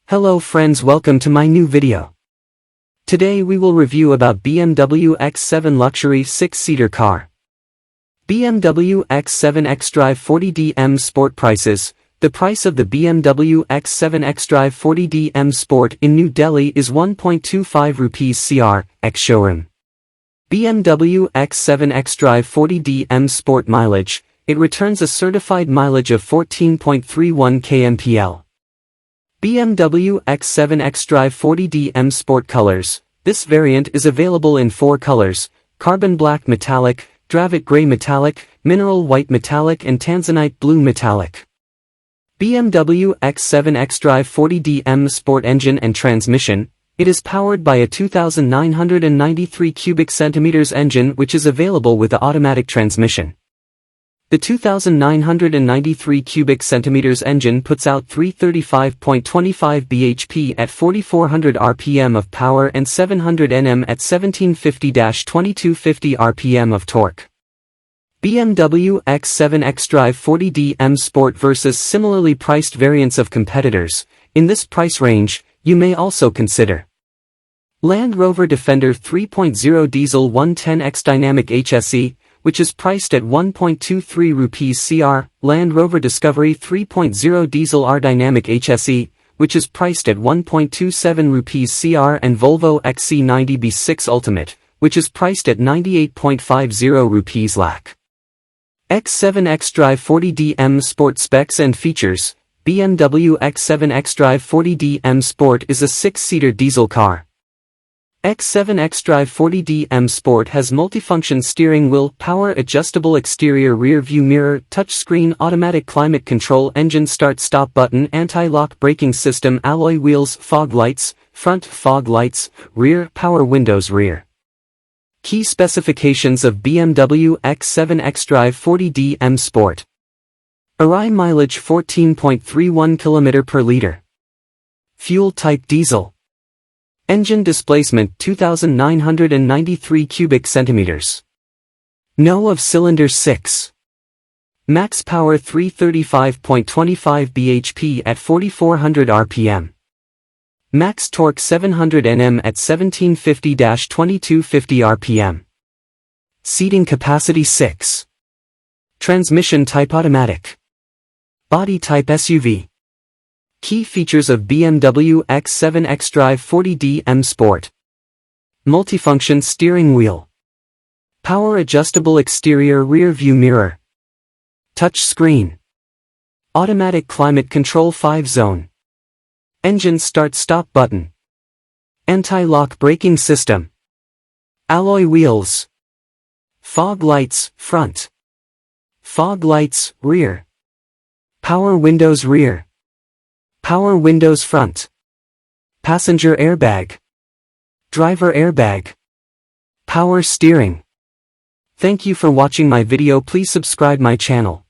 Hello friends, welcome to my new video. Today we will review about BMW X7 luxury 6-seater car. BMW X7 xDrive 40D M Sport prices. The price of the BMW X7 xDrive 40D M Sport in New Delhi is 1.25 rupees Cr, ex-showroom. BMW X7 xDrive 40D M Sport mileage. It returns a certified mileage of 14.31 kmpl. BMW X7 xDrive 40D M Sport colors. This variant is available in 4 colors: carbon black metallic, Dravit grey metallic, mineral white metallic and tanzanite blue metallic. BMW X7 xDrive 40D M Sport engine and transmission. It is powered by a 2,993 cubic centimeters engine which is available with the automatic transmission. The 2,993 cubic centimeters engine puts out 335.25 bhp at 4,400 rpm of power and 700 Nm at 1750-2250 rpm of torque. BMW X7 xDrive 40D M Sport versus similarly priced variants of competitors. In this price range, you may also consider Land Rover Defender 3.0 Diesel 110X Dynamic HSE, which is priced at 1.23 rupees Cr, Land Rover Discovery 3.0 Diesel R Dynamic HSE, which is priced at 1.27 rupees Cr and Volvo XC90B6 Ultimate, which is priced at 98.50 rupees lakh. X7 xDrive 40D M Sport specs and features. BMW X7 xDrive 40D M Sport is a 6-seater diesel car. X7 xDrive 40D M Sport has multifunction steering wheel, power adjustable exterior rear view mirror, touchscreen automatic climate control, engine start-stop button, anti-lock braking system, alloy wheels, fog lights, front fog lights, rear power windows rear. Key specifications of BMW X7 xDrive 40D M Sport. Array mileage 14.31 km per liter. Fuel type diesel. Engine displacement 2,993 cubic centimeters. No of cylinders 6. Max power 335.25 bhp at 4,400 rpm. Max torque 700 Nm at 1750-2250 rpm. Seating capacity 6. Transmission type automatic. Body type SUV. Key features of BMW X7 xDrive 40D M Sport. Multifunction steering wheel. Power adjustable exterior rear view mirror. Touch screen. Automatic climate control 5-zone. Engine start-stop button. Anti-lock braking system. Alloy wheels. Fog lights, front. Fog lights, rear. Power windows rear. Power windows front. Passenger airbag. Driver airbag. Power steering. Thank you for watching my video. Please subscribe my channel.